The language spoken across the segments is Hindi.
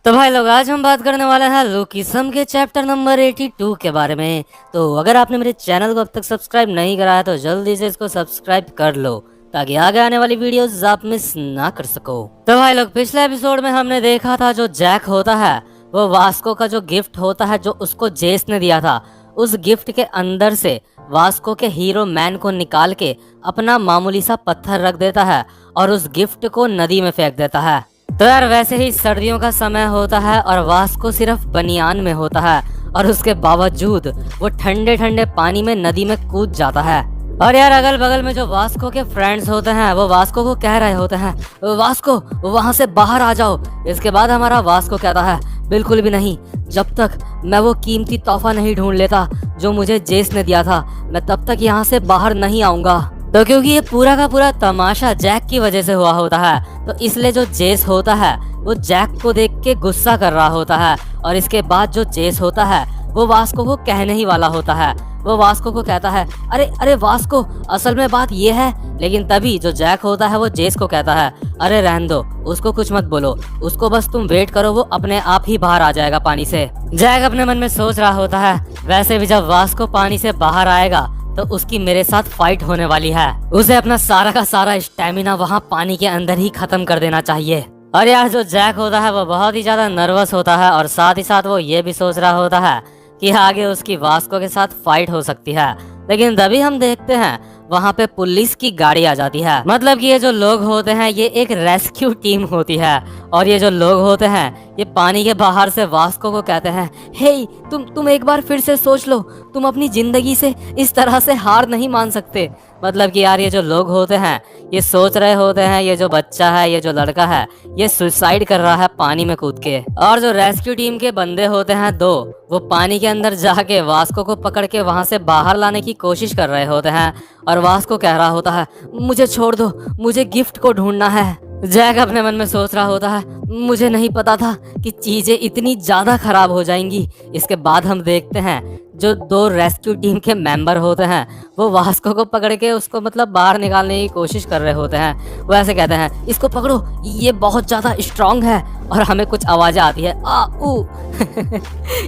तो भाई लोग आज हम बात करने वाले हैं लुकिसम के चैप्टर नंबर 82 के बारे में। तो अगर आपने मेरे चैनल को अब तक सब्सक्राइब नहीं करा है तो जल्दी से इसको सब्सक्राइब कर लो ताकि आगे आने वाली वीडियोस आप मिस ना कर सको। तो भाई लोग पिछले एपिसोड में हमने देखा था जो जैक होता है वो वास्को का जो गिफ्ट होता है जो उसको जेस ने दिया था, उस गिफ्ट के अंदर से वास्को के हीरो मैन को निकाल के अपना मामूली सा पत्थर रख देता है और उस गिफ्ट को नदी में फेंक देता है। तो यार वैसे ही सर्दियों का समय होता है और वास्को सिर्फ बनियान में होता है और उसके बावजूद वो ठंडे ठंडे पानी में नदी में कूद जाता है। और यार अगल बगल में जो वास्को के फ्रेंड्स होते हैं वो वास्को को कह रहे होते हैं, वास्को वहां से बाहर आ जाओ। इसके बाद हमारा वास्को कहता है, बिल्कुल भी नहीं, जब तक मैं वो कीमती तोहफा नहीं ढूंढ लेता जो मुझे जेस ने दिया था मैं तब तक यहाँ से बाहर नहीं आऊंगा। तो क्योंकि ये पूरा का पूरा तमाशा जैक की वजह से हुआ होता है तो इसलिए जो जेस होता है वो जैक को देख के गुस्सा कर रहा होता है। और इसके बाद जो जेस होता है वो वास्को को कहने ही वाला होता है। वो वास्को को कहता है, अरे अरे वास्को, असल में बात ये है। लेकिन तभी जो जैक होता है वो जेस को कहता है, अरे रहने दो, उसको कुछ मत बोलो, उसको बस तुम वेट करो, वो अपने आप ही बाहर आ जाएगा पानी से। जैक अपने मन में सोच रहा होता है, वैसे भी जब वास्को पानी से बाहर आएगा तो उसकी मेरे साथ फाइट होने वाली है, उसे अपना सारा का सारा स्टेमिना वहाँ पानी के अंदर ही खत्म कर देना चाहिए। और यार जो जैक होता है वो बहुत ही ज्यादा नर्वस होता है और साथ ही साथ वो ये भी सोच रहा होता है कि आगे उसकी वास्को के साथ फाइट हो सकती है। लेकिन तभी हम देखते हैं वहाँ पे पुलिस की गाड़ी आ जाती है। मतलब कि ये जो लोग होते हैं ये एक रेस्क्यू टीम होती है और ये जो लोग होते हैं ये पानी के बाहर से वास्को को कहते हैं, हे तुम एक बार फिर से सोच लो, तुम अपनी जिंदगी से इस तरह से हार नहीं मान सकते। मतलब कि यार ये जो लोग होते हैं ये सोच रहे होते हैं ये जो बच्चा है, ये जो लड़का है, ये सुसाइड कर रहा है पानी में कूद के। और जो रेस्क्यू टीम के बंदे होते हैं दो, वो पानी के अंदर जाके वास्को को पकड़ के वहां से बाहर लाने की कोशिश कर रहे होते हैं। और वास्को कह रहा होता है, मुझे छोड़ दो, मुझे गिफ्ट को ढूंढना है। जैक अपने मन में सोच रहा होता है, मुझे नहीं पता था कि चीजें इतनी ज्यादा खराब हो जाएंगी। इसके बाद हम देखते हैं जो दो रेस्क्यू टीम के मेंबर होते हैं वो वास्को को पकड़ के उसको मतलब बाहर निकालने की कोशिश कर रहे होते हैं। वो ऐसे कहते हैं, इसको पकड़ो, ये बहुत ज्यादा स्ट्रांग है। और हमें कुछ आवाजें आती है, आ ऊ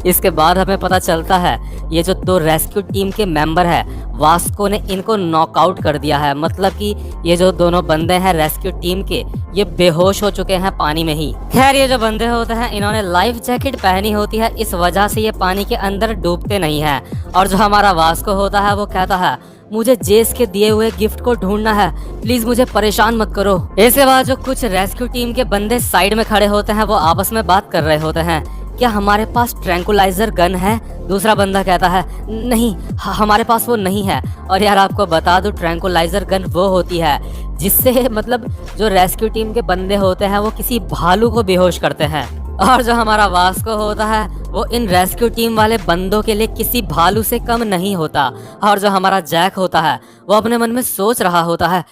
इसके बाद हमें पता चलता है ये जो दो रेस्क्यू टीम के मेंबर है वास्को ने इनको नॉकआउट कर दिया है। मतलब कि ये जो दोनों बंदे हैं रेस्क्यू टीम के ये बेहोश हो चुके हैं पानी में ही। खैर ये जो बंदे होते हैं इन्होंने लाइफ जैकेट पहनी होती है, इस वजह से ये पानी के अंदर डूबते नहीं है। और जो हमारा वास्को होता है वो कहता है, मुझे जेस के दिए हुए गिफ्ट को ढूंढना है, प्लीज मुझे परेशान मत करो। इसके बाद जो कुछ रेस्क्यू टीम के बंदे साइड में खड़े होते हैं वो आपस में बात कर रहे होते हैं, क्या हमारे पास ट्रैंकुलाइजर गन है? दूसरा बंदा कहता है, नहीं हमारे पास वो नहीं है। और यार आपको बता दूं ट्रैंकुलाइजर गन वो होती है जिससे मतलब जो रेस्क्यू टीम के बंदे होते हैं वो किसी भालू को बेहोश करते हैं। और जो हमारा वास्को होता है वो इन रेस्क्यू टीम वाले बंदों के लिए किसी भालू से कम नहीं होता। और जो हमारा जैक होता है वो अपने मन में सोच रहा होता है,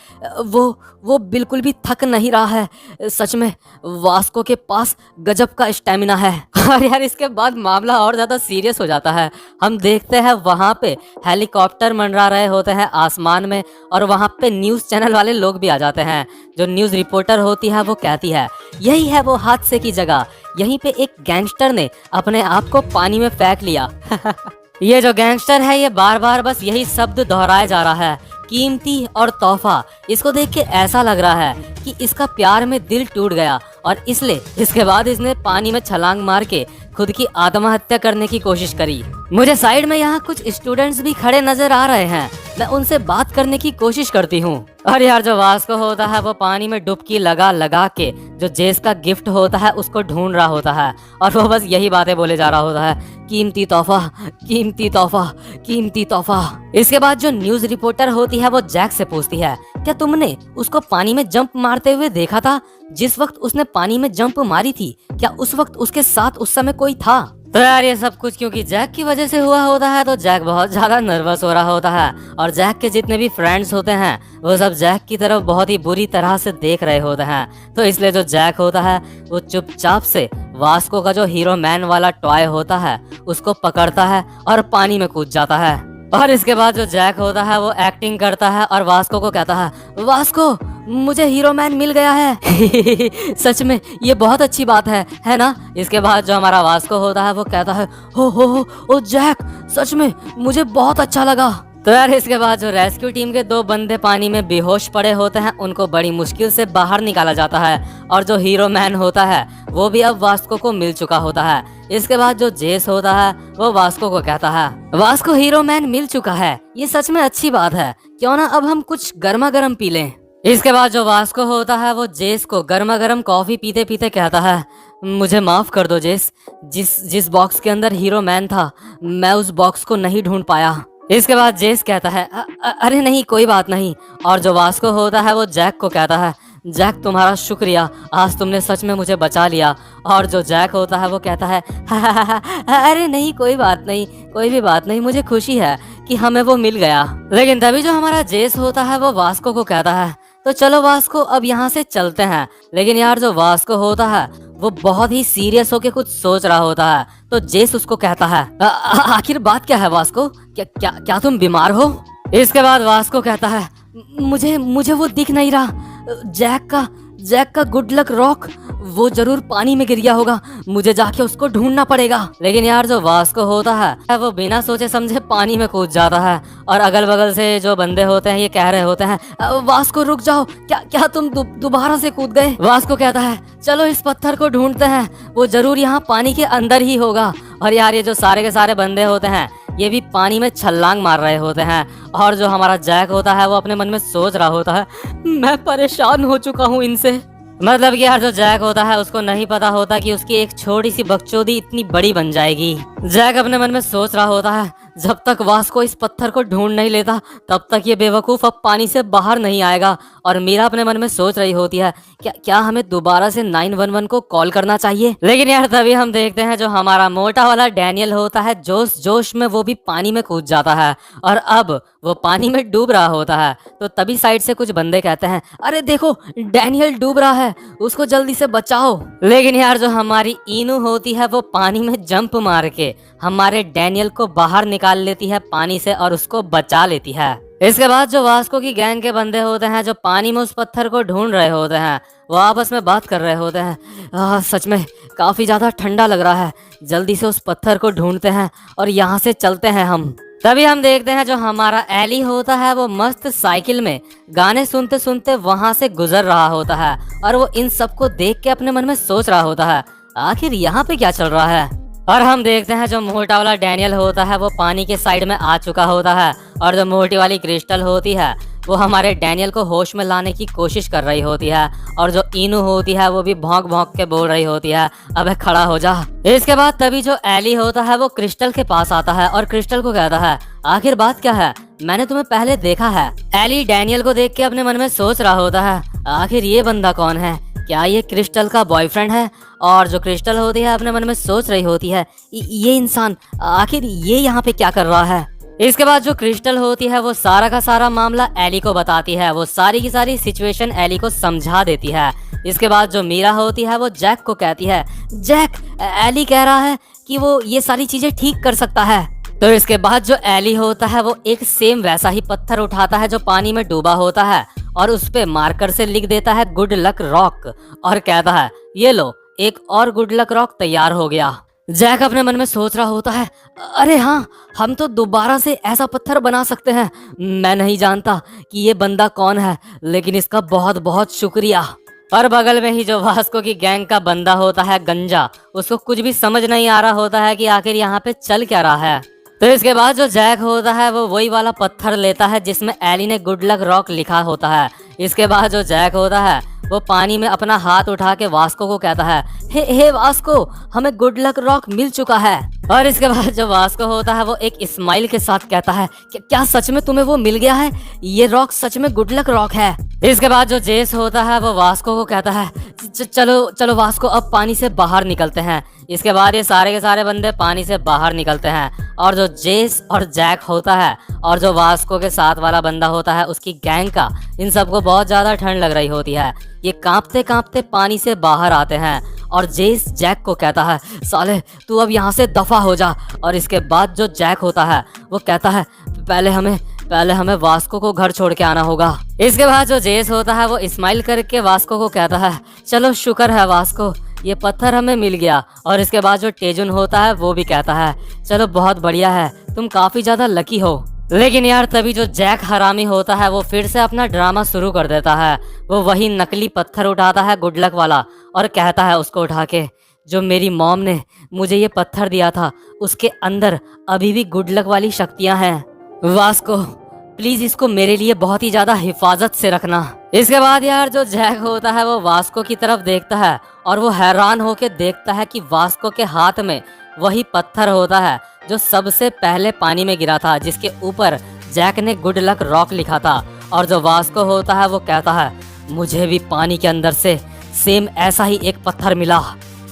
वो बिल्कुल भी थक नहीं रहा है, सच में वास्को के पास गजब का स्टेमिना है। और यार इसके बाद मामला और ज्यादा सीरियस हो जाता है। हम देखते हैं वहां पे हेलीकॉप्टर मंडरा रहे होते हैं आसमान में और वहां पे न्यूज चैनल वाले लोग भी आ जाते हैं। जो न्यूज रिपोर्टर होती है वो कहती है, यही है वो हादसे की जगह, यहीं पे एक गैंगस्टर ने अपने आप को पानी में फेंक लिया। ये जो गैंगस्टर है ये बार बार बस यही शब्द दोहराया जा रहा है, कीमती और तोहफा। इसको देख के ऐसा लग रहा है कि इसका प्यार में दिल टूट गया और इसलिए इसके बाद इसने पानी में छलांग मार के खुद की आत्महत्या करने की कोशिश करी। मुझे साइड में यहाँ कुछ स्टूडेंट्स भी खड़े नजर आ रहे हैं, मैं उनसे बात करने की कोशिश करती हूँ। और यार जो वास्को होता है वो पानी में डुबकी लगा लगा के जो जेस का गिफ्ट होता है उसको ढूंढ रहा होता है और वो बस यही बातें बोले जा रहा होता है, कीमती तोहफा, कीमती तोहफा, कीमती तोहफा। इसके बाद जो न्यूज रिपोर्टर होती है वो जैक से पूछती है, क्या तुमने उसको पानी में जंप मारते हुए देखा था? जिस वक्त उसने पानी में जंप मारी थी क्या उस वक्त उसके साथ उस समय कोई था? तो यार ये सब कुछ क्योंकि जैक की वजह से हुआ होता है तो जैक बहुत ज्यादा नर्वस हो रहा होता है और जैक के जितने भी फ्रेंड्स होते हैं वो सब जैक की तरफ बहुत ही बुरी तरह से देख रहे होते हैं। तो इसलिए जो जैक होता है वो चुपचाप से वास्को का जो हीरो मैन वाला टॉय होता है उसको पकड़ता है और पानी में कूद जाता है। और इसके बाद जो जैक होता है वो एक्टिंग करता है और वास्को को कहता है, वास्को मुझे हीरो मैन मिल गया है। सच में ये बहुत अच्छी बात है ना। इसके बाद जो हमारा वास्को होता है वो कहता है हो ओ जैक, सच में मुझे बहुत अच्छा लगा। तो यार इसके बाद जो रेस्क्यू टीम के 2 बंदे पानी में बेहोश पड़े होते हैं उनको बड़ी मुश्किल से बाहर निकाला जाता है और जो हीरो मैन होता है वो भी अब वास्को को मिल चुका होता है। इसके बाद जो जेस होता है वो वास्को को कहता है वास्को हीरो मैन मिल चुका है, ये सच में अच्छी बात है, क्यों ना अब हम कुछ गर्मा गर्म पी लें। इसके बाद जो वास्को होता है वो जेस को गर्मा गर्म कॉफी पीते पीते कहता है मुझे माफ कर दो जेस, जिस बॉक्स के अंदर हीरो मैन था मैं उस बॉक्स को नहीं ढूंढ पाया। इसके बाद जेस कहता है अरे नहीं कोई बात नहीं। और जो वास्को होता है वो जैक को कहता है जैक तुम्हारा शुक्रिया, आज तुमने सच में मुझे बचा लिया। और जो जैक होता है वो कहता है अरे नहीं कोई बात नहीं, कोई भी बात नहीं, मुझे खुशी है कि हमें वो मिल गया। लेकिन तभी जो हमारा जेस होता है वो वास्को को कहता है तो चलो वास्को अब यहाँ से चलते हैं। लेकिन यार जो वास्को होता है वो बहुत ही सीरियस होके कुछ सोच रहा होता है। तो जेस उसको कहता है आखिर बात क्या है वास्को, क्या तुम बीमार हो? इसके बाद वास्को कहता है मुझे वो दिख नहीं रहा, जैक का गुड लक रॉक वो जरूर पानी में गिर गया होगा, मुझे जाके उसको ढूंढना पड़ेगा। लेकिन यार जो वास्को होता है वो बिना सोचे समझे पानी में कूद जाता है और अगल बगल से जो बंदे होते हैं ये कह रहे होते हैं वास्को रुक जाओ, क्या तुम दोबारा से कूद गए? वास्को कहता है चलो इस पत्थर को ढूंढते हैं, वो जरूर यहाँ पानी के अंदर ही होगा। और यार ये जो सारे के सारे बंदे होते हैं ये भी पानी में छलांग मार रहे होते हैं। और जो हमारा जैक होता है वो अपने मन में सोच रहा होता है मैं परेशान हो चुका हूँ इनसे। मतलब कि यार जो जैक होता है उसको नहीं पता होता कि उसकी एक छोटी सी बकचोदी इतनी बड़ी बन जाएगी। जैक अपने मन में सोच रहा होता है जब तक वास्को इस पत्थर को ढूंढ नहीं लेता तब तक ये बेवकूफ अब पानी से बाहर नहीं आएगा। और मीरा अपने मन में सोच रही होती है क्या हमें दोबारा से 911 को कॉल करना चाहिए। लेकिन यार तभी हम देखते हैं जो हमारा मोटा वाला डैनियल होता है जोश में वो भी पानी में कूद जाता है और अब वो पानी में डूब रहा होता है। तो तभी साइड से कुछ बंदे कहते हैं अरे देखो डैनियल डूब रहा है, उसको जल्दी से बचाओ। लेकिन यार जो हमारी इनू होती है वो पानी में जंप मार के हमारे डैनियल को बाहर निकाल लेती है पानी से और उसको बचा लेती है। इसके बाद जो वास्को की गैंग के बंदे होते हैं जो पानी में उस पत्थर को ढूंढ रहे होते हैं वो आपस में बात कर रहे होते हैं सच में काफी ज्यादा ठंडा लग रहा है, जल्दी से उस पत्थर को ढूंढते हैं और यहाँ से चलते हैं हम। तभी हम देखते हैं जो हमारा एली होता है वो मस्त साइकिल में गाने सुनते सुनते वहां से गुजर रहा होता है और वो इन सबको देख के अपने मन में सोच रहा होता है आखिर यहाँ पे क्या चल रहा है। और हम देखते हैं जो मोटा वाला डैनियल होता है वो पानी के साइड में आ चुका होता है और जो मोटी वाली क्रिस्टल होती है वो हमारे डैनियल को होश में लाने की कोशिश कर रही होती है और जो इनू होती है वो भी भौंक भौंक के बोल रही होती है अबे खड़ा हो जा। इसके बाद तभी जो एली होता है वो क्रिस्टल के पास आता है और क्रिस्टल को कहता है आखिर बात क्या है, मैंने तुम्हें पहले देखा है। एली डैनियल को देख के अपने मन में सोच रहा होता है आखिर ये बंदा कौन है, क्या ये क्रिस्टल का बॉयफ्रेंड है? और जो क्रिस्टल होती है अपने मन में सोच रही होती है ये इंसान आखिर ये यहाँ पे क्या कर रहा है। इसके बाद जो क्रिस्टल होती है वो सारा का सारा मामला एली को बताती है, वो सारी की सारी सिचुएशन एली को समझा देती है। इसके बाद जो मीरा होती है वो जैक को कहती है जैक एली कह रहा है कि वो ये सारी चीजें ठीक कर सकता है। तो इसके बाद जो एली होता है वो एक सेम वैसा ही पत्थर उठाता है जो पानी में डूबा होता है और उस पे मार्कर से लिख देता है गुड लक रॉक और कहता है ये लो एक और गुड लक रॉक तैयार हो गया। जैक अपने मन में सोच रहा होता है अरे हाँ हम तो दोबारा से ऐसा पत्थर बना सकते हैं। मैं नहीं जानता कि ये बंदा कौन है लेकिन इसका बहुत बहुत शुक्रिया। और बगल में ही जो वास्को की गैंग का बंदा होता है गंजा, उसको कुछ भी समझ नहीं आ रहा होता है कि आखिर यहाँ पे चल क्या रहा है। तो इसके बाद जो जैक होता है वो वही वाला पत्थर लेता है जिसमें एली ने गुड लक रॉक लिखा होता है। इसके बाद जो जैक होता है वो पानी में अपना हाथ उठा के वास्को को कहता है हे वास्को हमें गुड लक रॉक मिल चुका है। और इसके बाद जो वास्को होता है वो एक स्माइल के साथ कहता है क्या सच में तुम्हें वो मिल गया है, ये रॉक सच में गुड लक रॉक है। इसके बाद जो जेस होता है वो वास्को को कहता है चलो वास्को अब पानी से बाहर निकलते हैं। इसके बाद ये सारे के सारे बंदे पानी से बाहर निकलते हैं और जो जेस और जैक होता है और जो वास्को के साथ वाला बंदा होता है उसकी गैंग का, इन सबको बहुत ज्यादा ठंड लग रही होती है। ये कांपते कांपते पानी से बाहर आते हैं और जेस जैक को कहता है साले तू अब यहाँ से दफा हो जा। और इसके बाद जो जैक होता है वो कहता है पहले हमें पहले हमें वास्को को घर छोड़ के आना होगा। इसके बाद जो जेस होता है वो स्माइल करके वास्को को कहता है, चलो शुक्र है वास्को, ये पत्थर हमें मिल गया। और इसके बाद जो टेजुन होता है वो भी कहता है, चलो बहुत बढ़िया है, तुम काफी ज्यादा लकी हो। लेकिन यार तभी जो जैक हरामी होता है वो फिर से अपना ड्रामा शुरू कर देता है। वो वही नकली पत्थर उठाता है गुड लक वाला और कहता है उसको उठा के, जो मेरी मॉम ने मुझे ये पत्थर दिया था उसके अंदर अभी भी गुड लक वाली शक्तियां हैं। वास्को प्लीज इसको मेरे लिए बहुत ही ज्यादा हिफाजत से रखना। इसके बाद यार जो जैक होता है वो वास्को की तरफ देखता है और वो हैरान होके देखता है कि वास्को के हाथ में वही पत्थर होता है जो सबसे पहले पानी में गिरा था, जिसके ऊपर जैक ने गुड लक रॉक लिखा था। और जो वास्को होता है वो कहता है, मुझे भी पानी के अंदर से सेम ऐसा ही एक पत्थर मिला।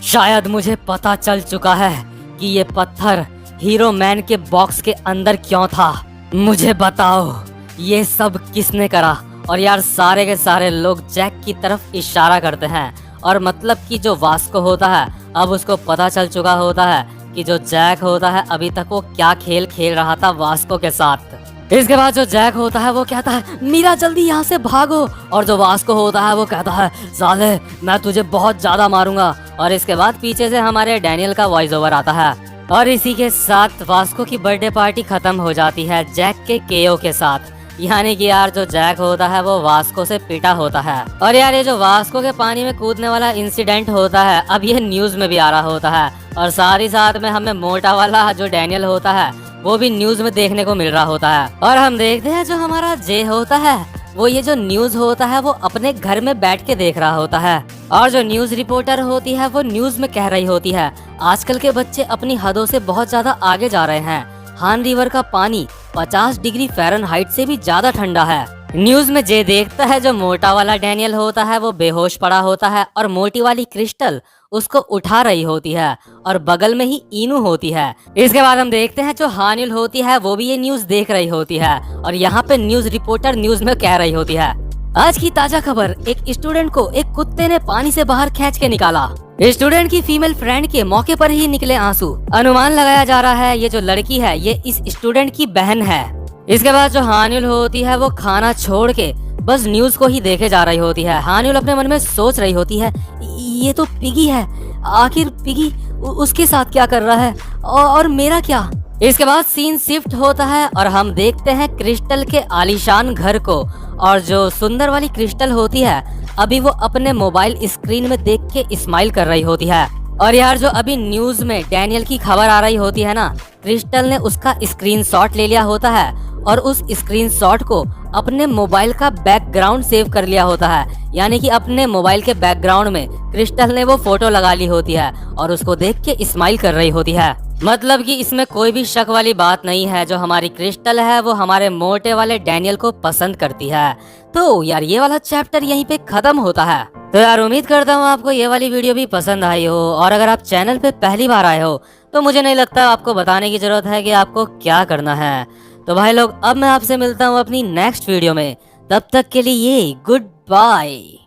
शायद मुझे पता चल चुका है कि ये पत्थर हीरो मैन के बॉक्स के अंदर क्यों था। मुझे बताओ ये सब किसने करा। और यार सारे के सारे लोग जैक की तरफ इशारा करते हैं और मतलब कि जो वास्को होता है अब उसको पता चल चुका होता है कि जो जैक होता है अभी तक वो क्या खेल खेल रहा था वास्को के साथ। इसके बाद जो जैक होता है वो कहता है, मीरा जल्दी यहाँ से भागो। और जो वास्को होता है वो कहता है, साले मैं तुझे बहुत ज्यादा मारूंगा। और इसके बाद पीछे से हमारे डैनियल का वॉइस ओवर आता है और इसी के साथ वास्को की बर्थडे पार्टी खत्म हो जाती है जैक के केओ के साथ। यानी कि यार जो जैक होता है वो वास्को से पिटा होता है। और यार ये जो वास्को के पानी में कूदने वाला इंसिडेंट होता है अब ये न्यूज में भी आ रहा होता है और साथ ही साथ में हमें मोटा वाला जो डैनियल होता है वो भी न्यूज में देखने को मिल रहा होता है। और हम देखते हैं जो हमारा जे होता है वो ये जो न्यूज होता है वो अपने घर में बैठ के देख रहा होता है। और जो न्यूज रिपोर्टर होती है वो न्यूज में कह रही होती है, आजकल के बच्चे अपनी हदों से बहुत ज्यादा आगे जा रहे हैं। हान रिवर का पानी 50 डिग्री फ़ारेनहाइट से भी ज्यादा ठंडा है। न्यूज में जे देखता है जो मोटा वाला डैनियल होता है वो बेहोश पड़ा होता है और मोटी वाली क्रिस्टल उसको उठा रही होती है और बगल में ही इनू होती है। इसके बाद हम देखते हैं जो हानिल होती है वो भी ये न्यूज देख रही होती है और यहाँ पे न्यूज रिपोर्टर न्यूज में कह रही होती है, आज की ताजा खबर, एक स्टूडेंट को एक कुत्ते ने पानी से बाहर खींच के निकाला। स्टूडेंट की फीमेल फ्रेंड के मौके पर ही निकले आंसू। अनुमान लगाया जा रहा है ये जो लड़की है ये इस स्टूडेंट की बहन है। इसके बाद जो हानिल होती है वो खाना छोड़ के बस न्यूज को ही देखे जा रही होती है। हानिल अपने मन में सोच रही होती है, ये तो पिगी है, आखिर पिगी उसके साथ क्या कर रहा है और मेरा क्या। इसके बाद सीन शिफ्ट होता है और हम देखते हैं क्रिस्टल के आलीशान घर को। और जो सुंदर वाली क्रिस्टल होती है अभी वो अपने मोबाइल स्क्रीन में देख के स्माइल कर रही होती है। और यार जो अभी न्यूज में डैनियल की खबर आ रही होती है ना, क्रिस्टल ने उसका स्क्रीनशॉट ले लिया होता है और उस स्क्रीनशॉट को अपने मोबाइल का बैकग्राउंड सेव कर लिया होता है। यानी कि अपने मोबाइल के बैकग्राउंड में क्रिस्टल ने वो फोटो लगा ली होती है और उसको देख के स्माइल कर रही होती है। मतलब कि इसमें कोई भी शक वाली बात नहीं है, जो हमारी क्रिस्टल है वो हमारे मोटे वाले डैनियल को पसंद करती है। तो यार ये वाला चैप्टर यहीं पे खत्म होता है। तो यार उम्मीद करता हूँ आपको ये वाली वीडियो भी पसंद आई हो। और अगर आप चैनल पे पहली बार आए हो तो मुझे नहीं लगता आपको बताने की जरूरत है कि आपको क्या करना है। तो भाई लोग अब मैं आपसे मिलता हूँ अपनी नेक्स्ट वीडियो में, तब तक के लिए गुड बाय।